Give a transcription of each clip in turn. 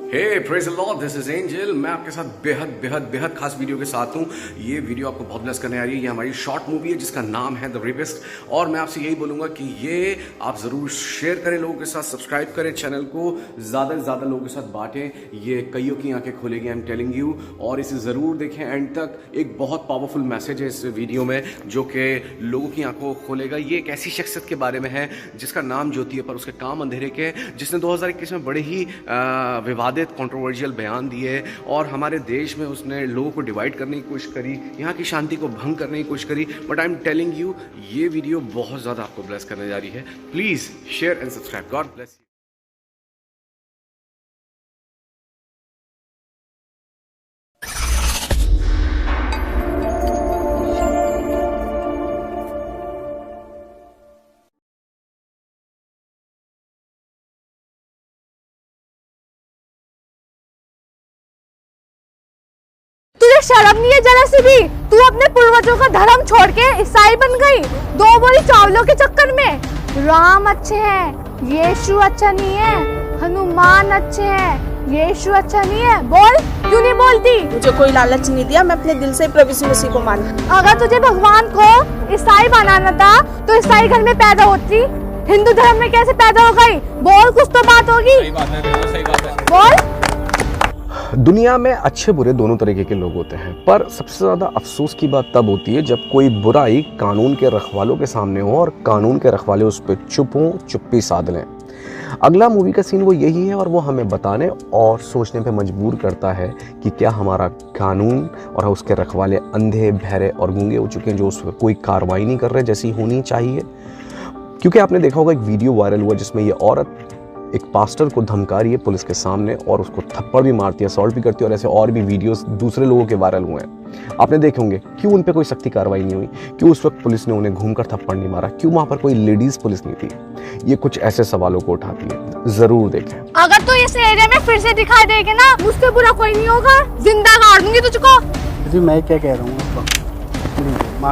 Hey praise the Lord, this is Angel. मैं आपके साथ बेहद बेहद बेहद खास वीडियो के साथ हूँ। ये वीडियो आपको बहुत ब्लेस करने आ रही है। ये हमारी शॉर्ट मूवी है जिसका नाम है द रेपिस्ट। और मैं आपसे यही बोलूँगा कि ये आप ज़रूर शेयर करें लोगों के साथ, सब्सक्राइब करें चैनल को, ज़्यादा से ज़्यादा लोगों के साथ बांटें। ये कईयों की आंखें खोलेगी, आई एम टेलिंग यू। और इसे ज़रूर देखें एंड तक। एक बहुत पावरफुल मैसेज है इस वीडियो में जो कि लोगों की आंखों को खोलेगा। ये एक ऐसी शख्सियत के बारे में है जिसका नाम ज्योति है पर उसके काम अंधेरे के, जिसने 2021 में बड़े ही विवादित कंट्रोवर्शियल बयान दिए और हमारे देश में उसने लोगों को डिवाइड करने की कोशिश करी, यहाँ की शांति को भंग करने की कोशिश करी। But I am telling you, ये वीडियो बहुत ज़्यादा आपको ब्लेस करने जा रही है। Please share and subscribe. God bless you. तुझे शर्म नहीं है जरा सी भी? तू अपने पूर्वजों का धर्म छोड़ के ईसाई बन गई 2 बोरी चावलों के चक्कर में। राम अच्छे हैं, यीशु अच्छा नहीं है। हनुमान अच्छे हैं, यीशु अच्छा नहीं है। बोल, क्यों नहीं बोलती? मुझे कोई लालच नहीं दिया, मैं अपने दिल से प्रभु यीशु मसीह को मानती। अगर तुझे भगवान को ईसाई बनाना था तो ईसाई घर में पैदा होती, हिंदू धर्म में कैसे पैदा हो गई? बोल, कुछ तो बात होगी। सही बात है। बोल। दुनिया में अच्छे बुरे दोनों तरीके के लोग होते हैं, पर सबसे ज़्यादा अफसोस की बात तब होती है जब कोई बुराई कानून के रखवालों के सामने हो और कानून के रखवाले उस पर चुप्पी साध लें। अगला मूवी का सीन वो यही है और वो हमें बताने और सोचने पे मजबूर करता है कि क्या हमारा कानून और उसके रखवाले अंधे, बहरे और गूंगे हो चुके हैं जो उस पर कोई कार्रवाई नहीं कर रहे जैसी होनी चाहिए। क्योंकि आपने देखा होगा एक वीडियो वायरल हुआ जिसमें ये औरत एक पास्टर को धमका रही है पुलिस के सामने और उसको थप्पड़ भी मारती है, असॉल्ट भी करती है। और ऐसे और भी वीडियोस दूसरे लोगों के वायरल हुए हैं, आपने देखे होंगे। क्यों उन पे कोई सख्ती कार्रवाई नहीं हुई? क्यों उस वक्त पुलिस ने उन्हें घूमकर थप्पड़ नहीं मारा? क्यों वहां पर कोई लेडीज पुलिस नहीं थी? ये कुछ ऐसे सवालों को उठाती है, जरूर देखें। अगर तू इस एरिया में फिर से दिखाई देगी ना, मुझसे बुरा कोई नहीं होगा, जिंदा गाड़ दूंगी तुझको। जी मैं क्या कह रहा हूँ,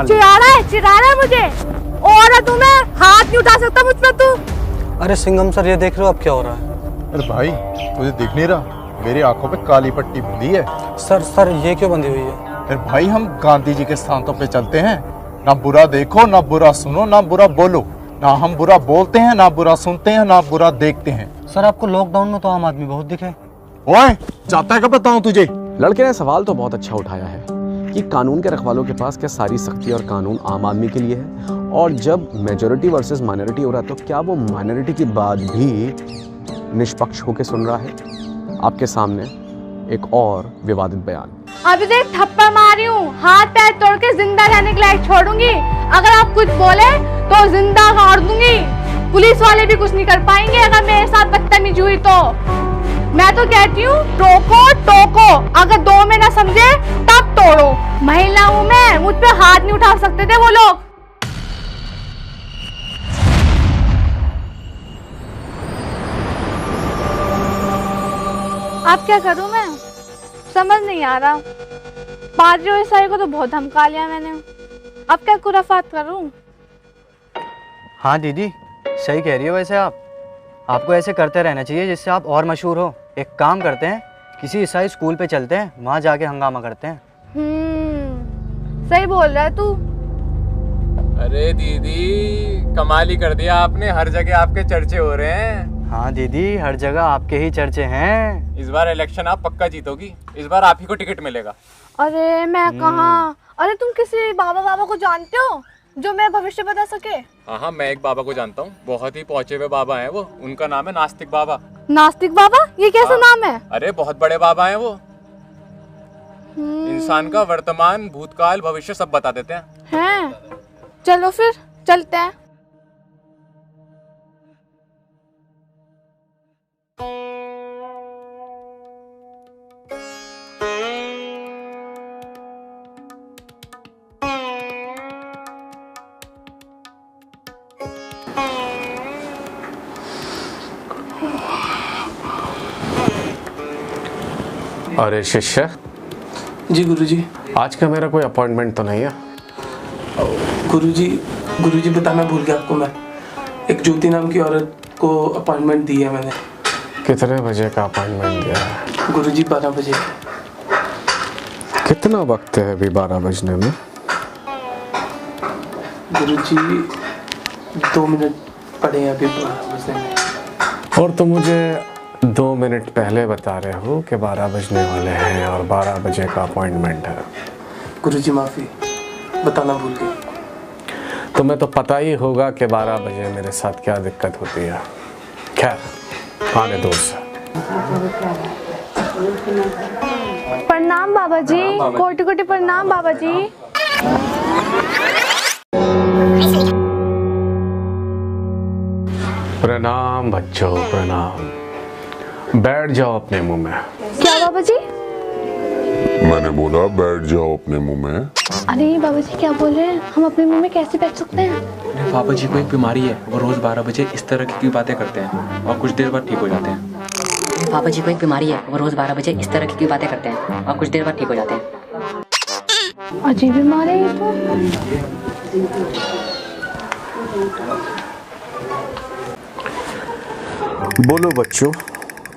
चिढ़ा रहा है मुझे। और तुम्हें हाथ नहीं उठा सकता मुझ पर तू। अरे सिंघम सर, ये देख रहे हो अब क्या हो रहा है? अरे भाई, तुझे दिख नहीं रहा? मेरी आंखों पे काली पट्टी बंधी है। सर ये क्यों बंधी हुई है? अरे भाई, हम गांधी जी के स्थानों पे चलते हैं। ना बुरा देखो, ना बुरा सुनो, ना बुरा बोलो। ना हम बुरा बोलते हैं, ना बुरा सुनते हैं, ना बुरा देखते हैं। सर आपको लॉकडाउन में तो आम आदमी बहुत दिखे। ओए, जाता है कब बताऊं तुझे? लड़के ने सवाल तो बहुत अच्छा उठाया है कि कानून के रखवालों के पास क्या सारी सख्ती और कानून आम आदमी के लिए है? और जब मेजॉरिटी वर्सेस माइनॉरिटी हो रहा है तो क्या वो माइनॉरिटी की बात भी निष्पक्ष होकर सुन रहा है? आपके सामने एक और विवादित बयान। अभी देख, थप्पड़ मारी हूँ, हाथ पैर तोड़ के जिंदा रहने के लायक छोड़ूंगी। अगर आप कुछ बोले तो जिंदा गाड़ दूंगी। पुलिस वाले भी कुछ नहीं कर पाएंगे अगर मेरे साथ बदतमीजी हुई तो। मैं तो कहती हूँ टोको, अगर 2 में ना समझे तब तोड़ो। महिला हूँ मैं, मुझ पे हाथ नहीं उठा सकते थे वो लोग। अब क्या करूं मैं, समझ नहीं आ रहा। पादरी और ईसाई को तो बहुत धमका लिया मैंने, अब क्या खुराफात करूं? हाँ दीदी, सही कह रही हो। वैसे आपको ऐसे करते रहना चाहिए जिससे आप और मशहूर हो। एक काम करते हैं, किसी ईसाई स्कूल पे चलते हैं, वहाँ जाके हंगामा करते हैं। सही बोल रहा है तू। अरे दीदी, कमाल ही कर दिया आपने। हर जगह आपके चर्चे हो रहे हैं। हाँ दीदी, हर जगह आपके ही चर्चे हैं। इस बार इलेक्शन आप पक्का जीतोगी। इस बार आप ही को टिकट मिलेगा। अरे मैं कहाँ? अरे तुम किसी बाबा को जानते हो जो मैं भविष्य बता सके? हाँ, मैं एक बाबा को जानता हूँ। बहुत ही पहुंचे हुए बाबा हैं वो। उनका नाम है नास्तिक बाबा। नास्तिक बाबा? ये कैसा नाम है? अरे बहुत बड़े बाबा हैं वो। इंसान का वर्तमान, भूतकाल, भविष्य सब बता देते हैं। चलो फिर चलते हैं। अरे शिष्य जी गुरुजी। आज का मेरा कोई अपॉइंटमेंट तो नहीं है? गुरुजी पता, मैं भूल गया आपको। मैं एक ज्योति नाम की औरत को अपॉइंटमेंट दी है मैंने। कितने बजे का अपॉइंटमेंट दिया है? गुरुजी 12 बजे। कितना वक्त है अभी 12 बजने में? गुरुजी 2 मिनट पड़े हैं अभी 12 बजने में। और तुम मुझे 2 मिनट पहले बता रहे हो कि 12 बजने वाले हैं और 12 बजे का अपॉइंटमेंट है। गुरुजी माफ़ी, बताना भूल गए। तुम्हें तो पता ही होगा कि 12 बजे मेरे साथ क्या दिक्कत होती है। खैर आने दो उसे। प्रणाम बाबा जी, कोटि कोटि प्रणाम बाबा जी। प्रणाम बच्चों, प्रणाम। बैठ जाओ अपने मुंह में। क्या बाबा जी? मैंने बोला बैठ जाओ अपने मुंह में। अरे बाबा जी क्या बोल रहे हैं? हम अपने मुंह में कैसे बैठ सकते हैं? बाबा जी को एक बीमारी है, वो रोज 12 बजे इस तरह की बातें करते हैं और कुछ देर बाद ठीक हो जाते हैं। पापा जी को एक बीमारी है, वो रोज 12 बजे इस तरह की बातें करते हैं और कुछ देर बाद ठीक हो जाते हैं। अजीब बीमारी है ये तो। बोलो बच्चों,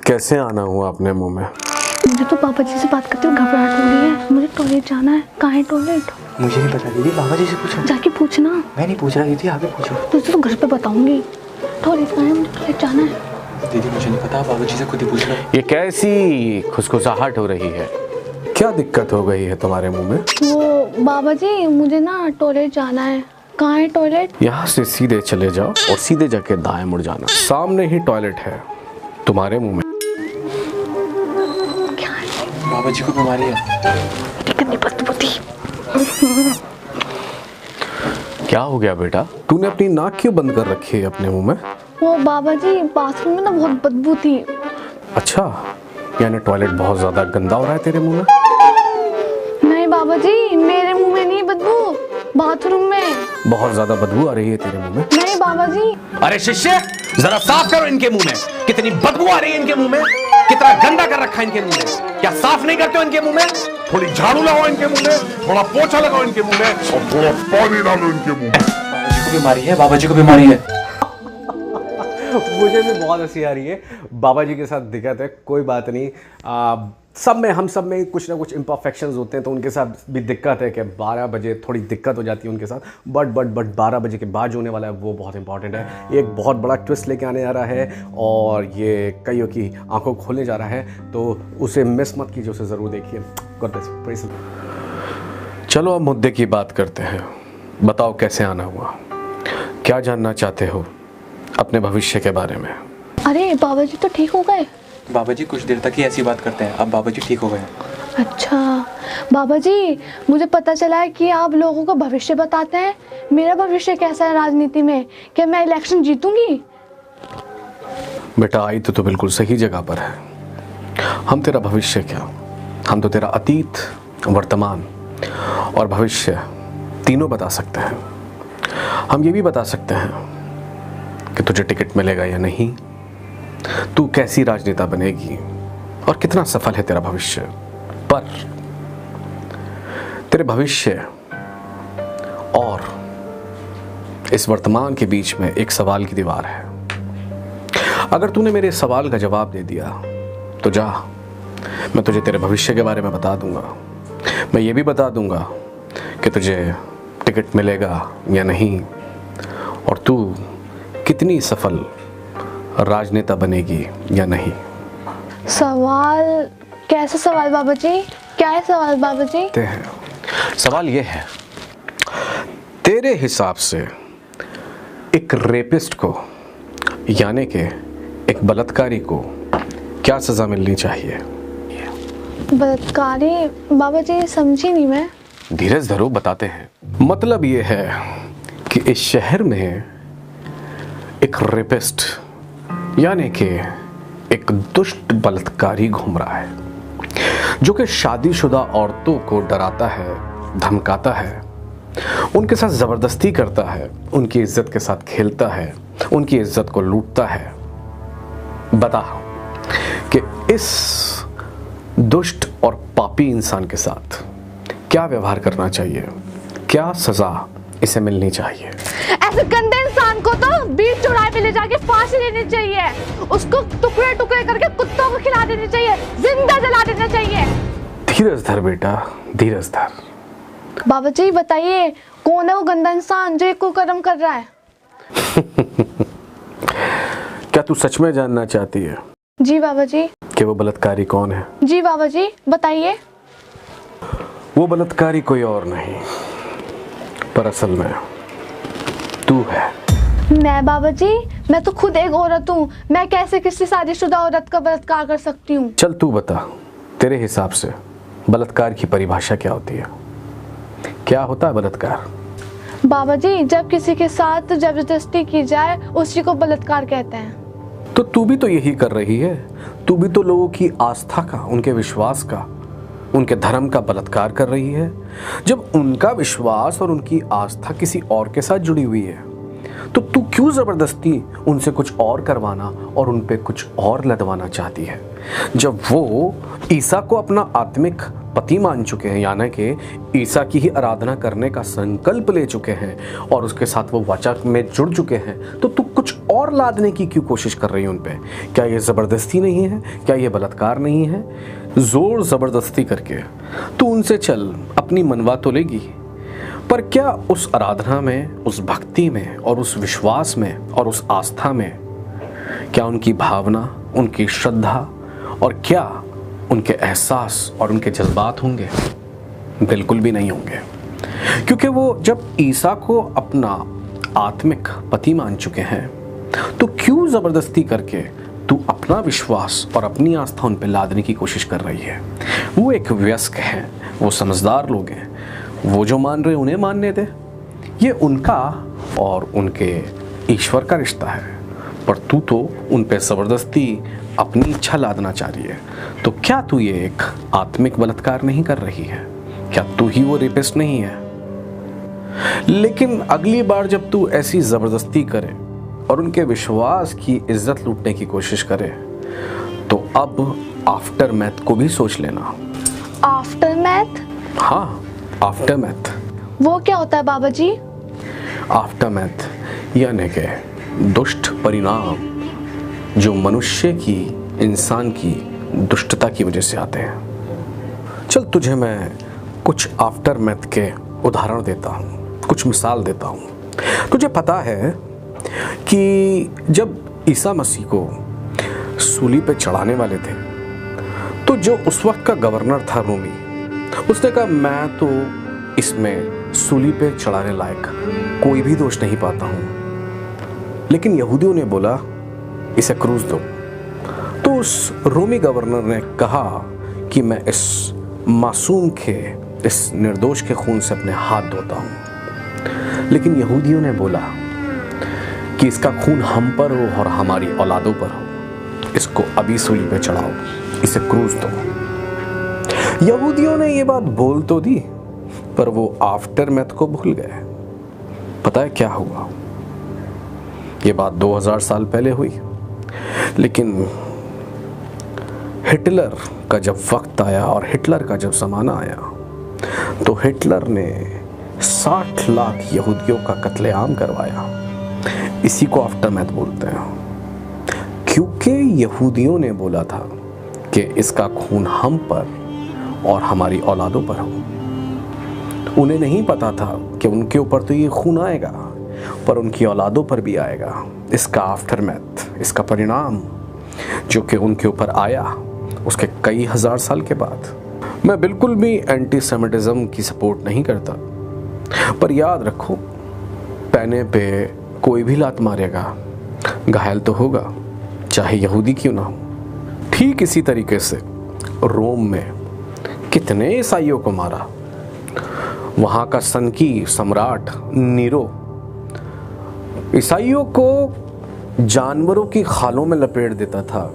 कैसे आना हुआ अपने मुंह में? मुझे तो पापा जी से बात करते हुए घबराहट हो रही है। मुझे टॉयलेट जाना है। कहाँ है टॉयलेट? मुझे नहीं पता दीदी, बाबा जी से पूछो। जाके पूछना। मैं नहीं पूछ रहा दीदी, आगे पूछो। तुझे तो घर पे बताऊंगी। टॉयलेट कहाँ है? मुझे टॉयलेट जाना है। दीदी मुझे नहीं पता, बाबा जी से खुद ही पूछ लो। ये कैसी खुसखुसाहट हो रही है? क्या दिक्कत हो गई है तुम्हारे मुंह में? वो बाबा जी मुझे ना टॉयलेट जाना है। कहाँ है टॉयलेट? यहाँ से सीधे चले जाओ और सीधे जाके दाएं मुड़ जाना। सामने ही टॉयलेट है तुम्हारे मुंह में। क्या है? बाबा जी को बीमारी है। कितनी बदबूती। क्या हो गया बेटा? तूने अपनी नाक क्यों बंद कर रखी है अपने मुंह में? वो बाबा जी बाथरूम में ना बहुत बदबू थी। अच्छा, यानी टॉयलेट बहुत ज्यादा गंदा हो रहा है तेरे मुंह में? नहीं बाबा जी, मेरे मुंह में नहीं बदबू, बाथरूम में बहुत ज्यादा बदबू आ रही है तेरे मुंह में। नहीं बाबा जी। अरे शिष्य, जरा साफ करो इनके मुंह में। कितनी बदबू आ रही है इनके मुंह में। कितना गंदा कर रखा है इनके मुंह में। क्या साफ नहीं करते हो इनके मुंह में? थोड़ी झाड़ू लगाओ इनके मुंह में, थोड़ा पोछा लगाओ इनके मुंह में और थोड़ा पानी डालो इनके मुंह में। बाबा जी को बीमारी है, बाबा जी को बीमारी है। मुझे भी बहुत हंसी आ रही है। बाबा जी के साथ दिक्कत है, कोई बात नहीं। हम सब में कुछ ना कुछ इम्परफेक्शंस होते हैं, तो उनके साथ भी दिक्कत है कि 12 बजे थोड़ी दिक्कत हो जाती है उनके साथ। बट 12 बजे के बाद जो होने वाला है वो बहुत इंपॉर्टेंट है। एक बहुत बड़ा ट्विस्ट लेके आने आ रहा है और ये कईयों की आंखों खोलने जा रहा है, तो उसे मिस मत कीजिए, उसे ज़रूर देखिए। God bless. चलो अब मुद्दे की बात करते हैं। बताओ कैसे आना हुआ, क्या जानना चाहते हो अपने भविष्य के बारे में? अरे बाबा जी तो ठीक हो गए। बाबा जी कुछ देर तक ही ऐसी बात करते हैं, अब बाबा जी ठीक हो गए। अच्छा बाबा जी, मुझे पता चला है कि आप लोगों को भविष्य बताते हैं। मेरा भविष्य कैसा है राजनीति में? क्या मैं इलेक्शन जीतूंगी? बेटा आई तो बिल्कुल सही जगह पर है। हम तेरा भविष्य क्या, हम तो तेरा अतीत, वर्तमान और भविष्य तीनों बता सकते हैं। हम ये भी बता सकते हैं कि तुझे टिकट मिलेगा या नहीं, तू कैसी राजनेता बनेगी और कितना सफल है तेरा भविष्य। पर तेरे भविष्य और इस वर्तमान के बीच में एक सवाल की दीवार है। अगर तूने मेरे सवाल का जवाब दे दिया तो जा, मैं तुझे तेरे भविष्य के बारे में बता दूंगा। मैं ये भी बता दूंगा कि तुझे टिकट मिलेगा या नहीं और तू कितनी सफल राजनेता बनेगी या नहीं। सवाल? कैसा सवाल बाबा जी? क्या है सवाल बाबा जी? सवाल ये है, तेरे हिसाब से एक रेपिस्ट को यानी कि एक बलात्कारी को क्या सजा मिलनी चाहिए? बलात्कारी? बाबा जी समझी नहीं मैं। धीरज धरो, बताते हैं। मतलब ये है कि इस शहर में एक रेपिस्ट यानी कि एक दुष्ट बलात्कारी घूम रहा है, जो कि शादीशुदा औरतों को डराता है, धमकाता है, उनके साथ ज़बरदस्ती करता है, उनकी इज्जत के साथ खेलता है, उनकी इज्जत को लूटता है। बता कि इस दुष्ट और पापी इंसान के साथ क्या व्यवहार करना चाहिए, क्या सज़ा इसे मिलनी चाहिए? ऐसे गंदे इंसान को तो बीच चौराहे पे ले जाके फांसी देनी चाहिए, उसको टुकड़े टुकड़े करके कुत्तों को खिला देनी चाहिए, जिंदा जला देना चाहिए। धीरज धर बेटा, धीरज धर। बाबा जी बताइए, कौन है वो गंदा इंसान जो एक कुकर्म कर रहा है? क्या तू सच में जानना चाहती है जी बाबा जी। कि वो बलात्कारी कौन है? जी बाबा जी बताइए। वो बलात्कारी कोई और नहीं, पर असल में तू है। मैं बाबा जी, मैं तो खुद एक औरत हूँ, मैं कैसे किसी शादीशुदा औरत का बलात्कार कर सकती हूँ? चल तू बता, तेरे हिसाब से बलात्कार की परिभाषा क्या होती है? क्या होता है बलात्कार? बाबा जी, जब किसी के साथ जबरदस्ती की जाए उसी को बलात्कार कहते हैं। तो तू भी तो यही कर रही है, तू भी तो लोगों की आस्था का, उनके विश्वास का, उनके धर्म का बलात्कार कर रही है। जब उनका विश्वास और उनकी आस्था किसी और के साथ जुड़ी हुई है तो तू क्यों जबरदस्ती उनसे कुछ और करवाना और उन पे कुछ और लदवाना चाहती है? जब वो ईसा को अपना आत्मिक पति मान चुके हैं, यानी कि ईसा की ही आराधना करने का संकल्प ले चुके हैं और उसके साथ वो वाचा में जुड़ चुके हैं, तो तू कुछ और लादने की क्यों कोशिश कर रही है उन पे? क्या ये जबरदस्ती नहीं है? क्या ये बलात्कार नहीं है? जोर जबरदस्ती करके तू उनसे चल अपनी मनवा तो लेगी, पर क्या उस आराधना में, उस भक्ति में और उस विश्वास में और उस आस्था में क्या उनकी भावना, उनकी श्रद्धा और क्या उनके एहसास और उनके जज्बात होंगे? बिल्कुल भी नहीं होंगे, क्योंकि वो जब ईसा को अपना आत्मिक पति मान चुके हैं तो क्यों जबरदस्ती करके तू अपना विश्वास और अपनी आस्था उन पर लादने की कोशिश कर रही है? वो एक वयस्क हैं, वो समझदार लोग हैं, वो जो मान रहे उन्हें मानने दे। ये उनका और उनके ईश्वर का रिश्ता है, पर तू तो उन पे ज़बरदस्ती अपनी इच्छा लादना चाह रही है। तो क्या तू ये एक आत्मिक बलात्कार नहीं कर रही है? क्या तू ही वो रेपिस्ट नहीं है? लेकिन अगली बार जब तू ऐसी ज़बरदस्ती करे और उनके विश्वास की इज्जत लूटने की कोशिश करे तो अब आफ्टर मैथ को भी सोच लेना। After math? हाँ, आफ्टर मैथ। वो क्या होता है बाबा जी? आफ्टर मैथ यानी कि दुष्ट परिणाम जो मनुष्य की, इंसान की दुष्टता की वजह से आते हैं। चल तुझे मैं कुछ आफ्टर मैथ के उदाहरण देता हूँ, कुछ मिसाल देता हूँ। तुझे पता है कि जब ईसा मसीह को सूली पे चढ़ाने वाले थे तो जो उस वक्त का गवर्नर था रोमी, उसने कहा मैं तो इसमें सूली पे चढ़ाने लायक कोई भी दोष नहीं पाता हूँ, लेकिन यहूदियों ने बोला इसे क्रूस दो। तो उस रोमी गवर्नर ने कहा कि मैं इस मासूम के, इस निर्दोष के खून से अपने हाथ धोता हूँ, लेकिन यहूदियों ने बोला कि इसका खून हम पर हो और हमारी औलादों पर हो, इसको अभी सूली पे चढ़ाओ, इसे क्रूस दो। यहूदियों ने ये बात बोल तो दी, पर वो आफ्टर मैथ को भूल गए। पता है क्या हुआ? ये बात 2000 साल पहले हुई, लेकिन हिटलर का जब वक्त आया और हिटलर का जब ज़माना आया तो हिटलर ने 60 लाख यहूदियों का कत्लेआम करवाया। इसी को आफ्टर मैथ बोलते हैं, क्योंकि यहूदियों ने बोला था कि इसका खून हम पर और हमारी औलादों पर हो। उन्हें नहीं पता था कि उनके ऊपर तो ये खून आएगा, पर उनकी औलादों पर भी आएगा। इसका आफ्टर मैथ, इसका परिणाम जो कि उनके ऊपर आया उसके कई हजार साल के बाद। मैं बिल्कुल भी एंटी सेमिटिज्म की सपोर्ट नहीं करता, पर याद रखो, पैने पे कोई भी लात मारेगा घायल तो होगा, चाहे यहूदी क्यों ना हो। ठीक इसी तरीके से रोम में कितने ईसाइयों को मारा। वहाँ का सनकी सम्राट नीरो ईसाइयों को जानवरों की खालों में लपेट देता था,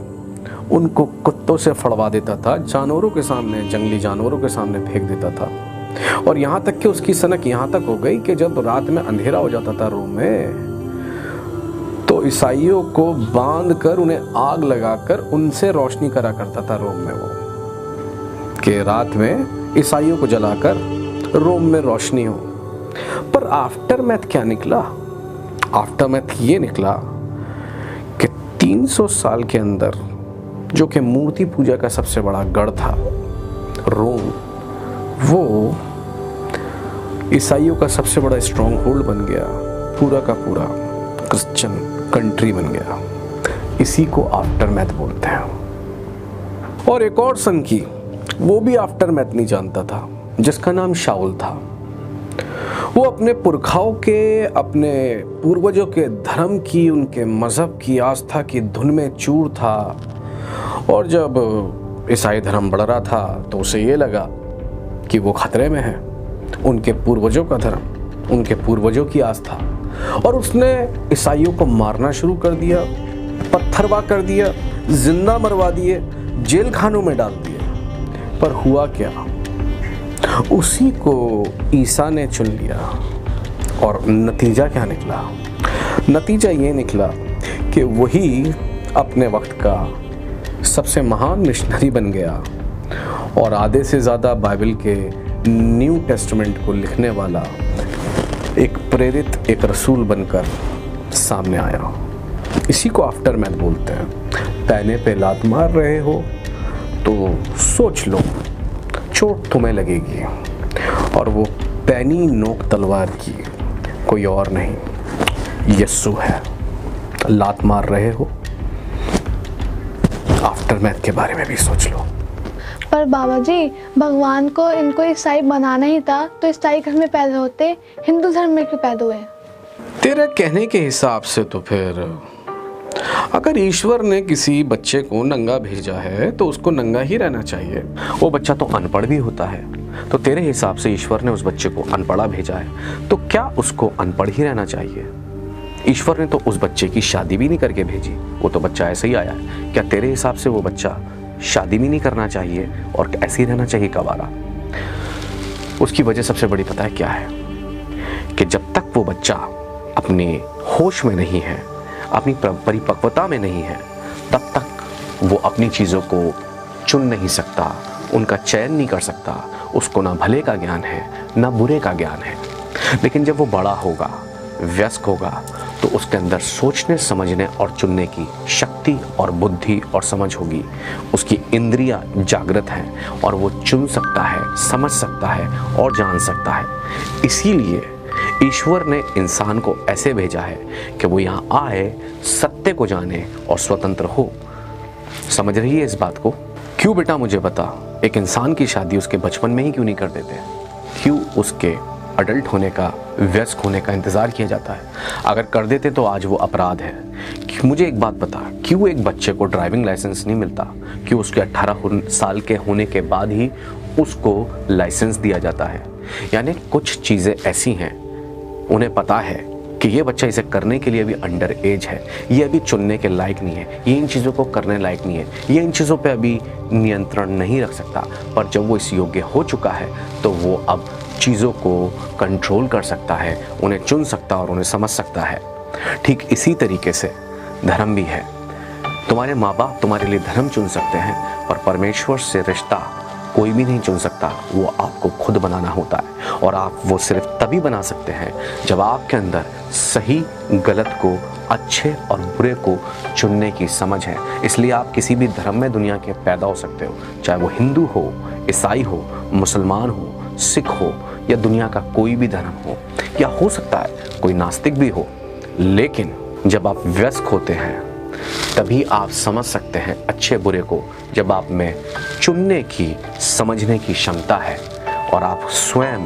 उनको कुत्तों से फड़वा देता था, जानवरों के सामने, जंगली जानवरों के सामने फेंक देता था। और यहाँ तक कि उसकी सनक यहाँ तक हो गई कि जब रात में अंधेरा हो जाता था रोम में, तो ईसाइयों को बांध कर उन्हें आग लगाकर उनसे रोशनी करा करता था रोम में वो, कि रात में ईसाइयों को जलाकर रोम में रोशनी हो। पर आफ्टर मैथ क्या निकला? आफ्टरमैथ ये निकला कि 300 साल के अंदर जो कि मूर्ति पूजा का सबसे बड़ा गढ़ था रोम, वो ईसाइयों का सबसे बड़ा स्ट्रॉन्ग होल्ड बन गया, पूरा का पूरा क्रिश्चियन कंट्री बन गया। इसी को आफ्टरमैथ बोलते हैं। और एक और संकी, वो भी आफ्टरमैथ नहीं जानता था, जिसका नाम शाउल था। वो अपने पुरखाओं के, अपने पूर्वजों के धर्म की, उनके मजहब की, आस्था की धुन में चूर था। और जब ईसाई धर्म बढ़ रहा था तो उसे ये लगा कि वो खतरे में है, उनके पूर्वजों का धर्म, उनके पूर्वजों की आस्था। और उसने ईसाइयों को मारना शुरू कर दिया, पत्थरवा कर दिया, जिंदा मरवा दिए, जेल खानों में डाल दिए। पर हुआ क्या, उसी को ईसा ने चुन लिया। और नतीजा क्या निकला? नतीजा ये निकला कि वही अपने वक्त का सबसे महान मिशनरी बन गया और आधे से ज़्यादा बाइबल के न्यू टेस्टामेंट को लिखने वाला एक प्रेरित, एक रसूल बनकर सामने आया। इसी को आफ्टरमैथ बोलते हैं। पैने पे लात मार रहे हो तो सोच लो, चोट तुम्हें लगेगी। और वो पैनी नोक तलवार की कोई और नहीं, यीशु है। लात मार रहे हो, आफ्टरमैथ के बारे में भी सोच लो। पर बाबा जी, भगवान को इनको ईसाई बनाना ही था तो ईसाई घर में पैदा होते, हिंदू धर्म में क्यों पैदा हुए? तेरे कहने के हिसाब से तो फिर अगर ईश्वर ने किसी बच्चे को नंगा भेजा है तो उसको नंगा ही रहना चाहिए। वो बच्चा तो अनपढ़ भी होता है, तो तेरे हिसाब से ईश्वर ने उस बच्चे को अनपढ़ा भेजा है तो क्या उसको अनपढ़ ही रहना चाहिए? ईश्वर ने तो उस बच्चे की शादी भी नहीं करके भेजी, वो तो बच्चा ऐसे ही आया है। क्या तेरे हिसाब से वो बच्चा शादी भी नहीं करना चाहिए और ऐसे ही रहना चाहिए कवारा? उसकी वजह सबसे बड़ी पता है क्या है? कि जब तक वो बच्चा अपने होश में नहीं है, अपनी परिपक्वता में नहीं है, तब तक वो अपनी चीज़ों को चुन नहीं सकता, उनका चयन नहीं कर सकता। उसको ना भले का ज्ञान है ना बुरे का ज्ञान है। लेकिन जब वो बड़ा होगा, वयस्क होगा, तो उसके अंदर सोचने, समझने और चुनने की शक्ति और बुद्धि और समझ होगी। उसकी इंद्रियां जागृत हैं और वो चुन सकता है, समझ सकता है और जान सकता है। इसीलिए ईश्वर ने इंसान को ऐसे भेजा है कि वो यहाँ आए, सत्य को जाने और स्वतंत्र हो। समझ रही है इस बात को? क्यों बेटा मुझे बता, एक इंसान की शादी उसके बचपन में ही क्यों नहीं कर देते? क्यों उसके अडल्ट होने का, वयस्क होने का इंतज़ार किया जाता है? अगर कर देते तो आज वो अपराध है। मुझे एक बात बता, क्यों एक बच्चे को ड्राइविंग लाइसेंस नहीं मिलता? क्यों उसके 18 साल के होने के बाद ही उसको लाइसेंस दिया जाता है? यानी कुछ चीज़ें ऐसी हैं, उन्हें पता है कि ये बच्चा इसे करने के लिए अभी अंडर एज है, ये अभी चुनने के लायक नहीं है, ये इन चीज़ों को करने लायक नहीं है, ये इन चीज़ों पे अभी नियंत्रण नहीं रख सकता। पर जब वो इस योग्य हो चुका है तो वो अब चीज़ों को कंट्रोल कर सकता है, उन्हें चुन सकता और उन्हें समझ सकता है। ठीक इसी तरीके से धर्म भी है। तुम्हारे माँ बाप तुम्हारे लिए धर्म चुन सकते हैं, पर परमेश्वर से रिश्ता कोई भी नहीं चुन सकता, वो आपको खुद बनाना होता है। और आप वो सिर्फ तभी बना सकते हैं जब आपके अंदर सही गलत को, अच्छे और बुरे को चुनने की समझ है। इसलिए आप किसी भी धर्म में दुनिया के पैदा हो सकते हो, चाहे वो हिंदू हो, ईसाई हो, मुसलमान हो, सिख हो या दुनिया का कोई भी धर्म हो, या हो सकता है कोई नास्तिक भी हो। लेकिन जब आप वयस्क होते हैं तभी आप समझ सकते हैं अच्छे बुरे को, जब आप में चुनने की, समझने की क्षमता है और आप स्वयं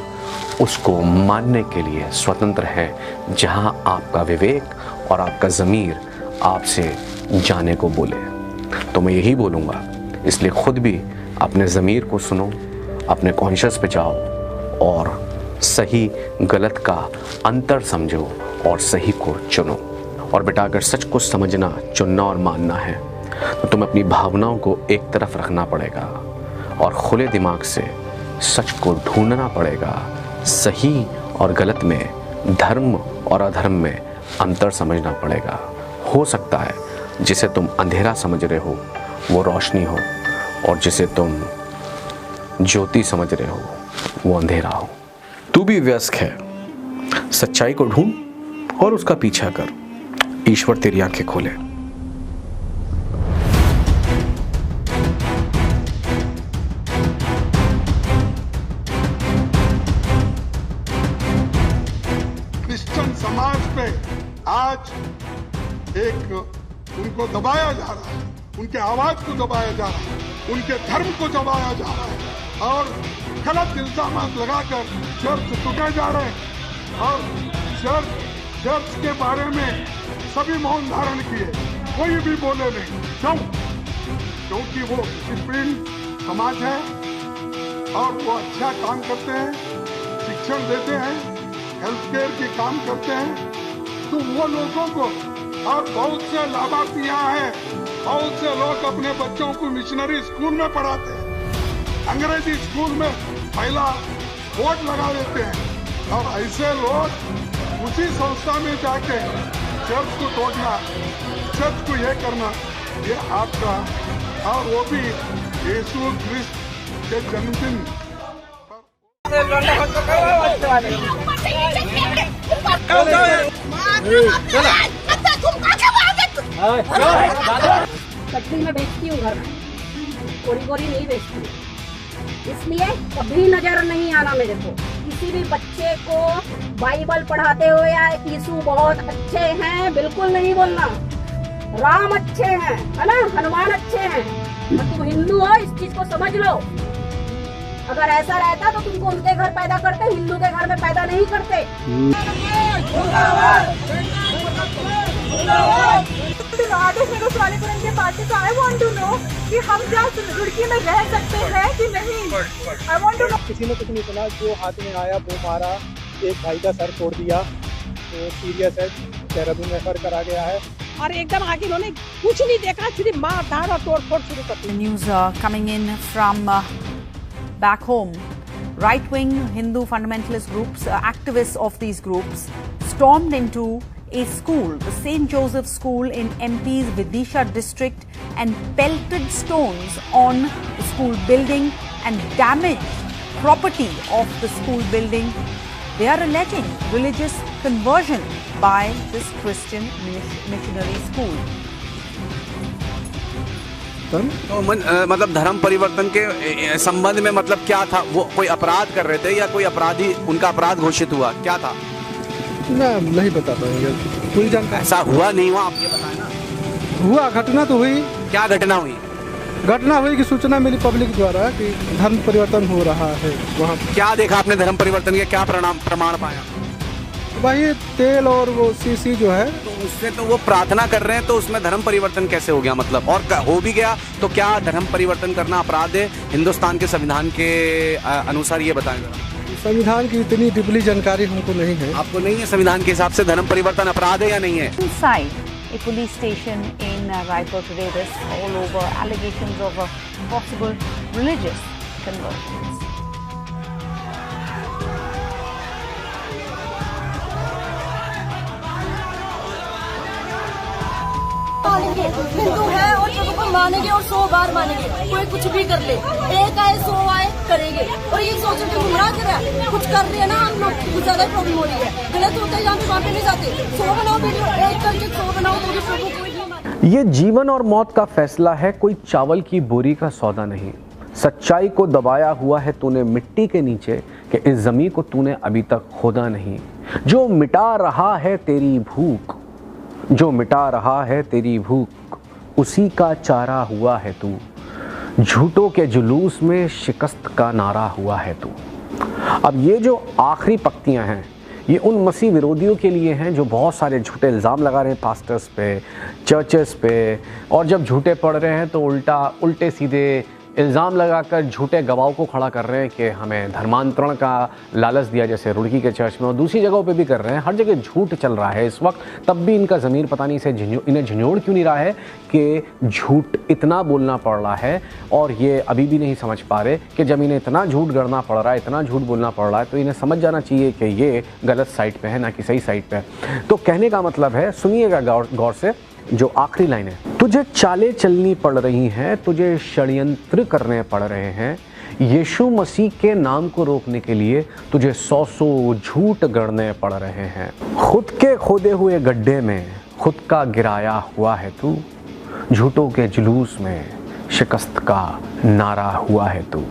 उसको मानने के लिए स्वतंत्र हैं, जहां आपका विवेक और आपका ज़मीर आपसे जाने को बोले। तो मैं यही बोलूँगा, इसलिए खुद भी अपने ज़मीर को सुनो, अपने कॉन्शियस पे जाओ और सही गलत का अंतर समझो और सही को चुनो। और बेटा, अगर सच को समझना, चुनना और मानना है तो तुम्हें अपनी भावनाओं को एक तरफ रखना पड़ेगा और खुले दिमाग से सच को ढूंढना पड़ेगा। सही और गलत में, धर्म और अधर्म में अंतर समझना पड़ेगा। हो सकता है जिसे तुम अंधेरा समझ रहे हो वो रोशनी हो, और जिसे तुम ज्योति समझ रहे हो वो अंधेरा हो। तू भी वयस्क है, सच्चाई को ढूंढ और उसका पीछा कर। ईश्वर तेरी आंखें खोले। क्रिश्चियन समाज पे आज एक उनको दबाया जा रहा है, उनके आवाज को दबाया जा रहा है, उनके धर्म को दबाया जा रहा है और गलत इल्जाम लगाकर चर्च टूटे जा रहे हैं और चर्च के बारे में सभी मौन धारण किए, कोई भी बोले नहीं। क्यों? क्योंकि वो डिसिप्लिन समाज है और वो अच्छा काम करते हैं, शिक्षण देते हैं, हेल्थ केयर के काम करते हैं। तो वो लोगों को और बहुत से लाभार्थी यहाँ है, बहुत से लोग अपने बच्चों को मिशनरी स्कूल में पढ़ाते हैं, अंग्रेजी स्कूल में पहला वोट लगा देते हैं और ऐसे लोग उसी संस्था में जाके चर्च को तोड़ना, चर्च को ये करना, ये आपका और वो भी यीशु क्रिस्त के जन्मदिन। कटरी में बेचती हूँ घर में, कोरी कोरी नहीं बेचती, इसलिए कभी नजर नहीं आना मेरे को। किसी भी बच्चे को बाइबल पढ़ाते हो या यीशु बहुत अच्छे हैं बिल्कुल नहीं बोलना। राम अच्छे हैं, है ना, हनुमान अच्छे हैं, और तुम हिंदू हो इस चीज को समझ लो। अगर ऐसा रहता तो तुमको उनके घर पैदा करते, हिंदू के घर में पैदा नहीं करते। पार्टी तो आई वांट टू नो कि हम क्या रुड़की में रह सकते हैं कि नहीं। I want to know. किसी ने कुछ नहीं सुना, जो हाथ में आया वो मारा, एक भाई का सर तोड़ दिया, तो सीरियस है, देहरादून रेफर करा गया है। और एकदम आगे उन्होंने कुछ नहीं देखा, सिर्फ मार धाड़ और तोड़ फोड़ शुरू कर दी। News coming in from back home. Right-wing Hindu fundamentalist groups, activists of these groups, stormed into a school, the St. Joseph School in MP's Vidisha district, and pelted stones on the school building and damaged property of the school building. They are alleging religious conversion by this Christian missionary school. तो मतलब धर्म परिवर्तन के संबंध में मतलब क्या था? वो कोई अपराध कर रहे थे या कोई अपराधी, उनका अपराध घोषित हुआ, क्या था? नहीं बता पाएंगे, पूरी जानकारी। ऐसा हुआ नहीं हुआ, आप ये बताएं ना। हुआ, घटना तो हुई। क्या घटना हुई? घटना हुई कि सूचना मिली पब्लिक द्वारा कि धर्म परिवर्तन हो रहा है वहाँ। क्या देखा आपने धर्म परिवर्तन के, क्या प्रमाण पाया? वही तेल और वो सीसी जो है, तो उससे तो वो प्रार्थना कर रहे हैं, तो उसमें धर्म परिवर्तन कैसे हो गया? मतलब और हो भी गया तो क्या धर्म परिवर्तन करना अपराध है हिंदुस्तान के संविधान के अनुसार? ये बताएं जरा। संविधान की इतनी डीपली जानकारी हमको नहीं है। आपको नहीं है संविधान के हिसाब से धर्म परिवर्तन अपराध है या नहीं है? Inside a police station in Raipur today, this all over allegations of a possible religious conversion. Hindu है और प्रभु को मानेंगे और 100 बार मानेंगे, कोई कुछ भी कर ले, एक आए 100 आए करेंगे। और ये सोचो कि गुमराह कर रहा है, कुछ कर रहे हैं ना हम लोग, कुछ ज्यादा प्रॉब्लम हो रही है। गलत होता है जहाँ पे वहाँ पे नहीं जाते, 100 बनाओ वीडियो, एक करके 100 बनाओ तो भी प्रभु कोई नहीं माने। ये जीवन और मौत का फैसला है, कोई चावल की बोरी का सौदा नहीं। सच्चाई को दबाया हुआ है तूने मिट्टी के नीचे कि इस जमीन को तूने अभी तक खोदा नहीं। जो मिटा रहा है तेरी भूख, जो मिटा रहा है तेरी भूख, उसी का चारा हुआ है तू। झूठों के जुलूस में शिकस्त का नारा हुआ है तू। अब ये जो आखिरी पंक्तियां हैं, ये उन मसीह विरोधियों के लिए हैं जो बहुत सारे झूठे इल्ज़ाम लगा रहे हैं पास्टर्स पे, चर्चेस पे, और जब झूठे पढ़ रहे हैं तो उल्टे सीधे इल्ज़ाम लगाकर झूठे गवाहों को खड़ा कर रहे हैं कि हमें धर्मांतरण का लालच दिया, जैसे रुड़की के चर्च में और दूसरी जगहों पे भी कर रहे हैं। हर जगह झूठ चल रहा है इस वक्त। तब भी इनका ज़मीर पता नहीं से इन्हें झंझोड़ क्यों नहीं रहा है कि झूठ इतना बोलना पड़ रहा है, और ये अभी भी नहीं समझ पा रहे कि जब इन्हें इतना झूठ गढ़ना पड़ रहा है, इतना झूठ बोलना पड़ रहा है, तो इन्हें समझ जाना चाहिए कि ये गलत साइड पर है, ना कि सही साइड पर है। तो कहने का मतलब है, सुनिएगा गौर से, जो आखिरी लाइन है, तुझे चालें चलनी पड़ रही हैं, तुझे षड्यंत्र करने पड़ रहे हैं, यीशु मसीह के नाम को रोकने के लिए तुझे 100 झूठ गढ़ने पड़ रहे हैं। खुद के खोदे हुए गड्ढे में खुद का गिराया हुआ है तू, झूठों के जुलूस में शिकस्त का नारा हुआ है तू।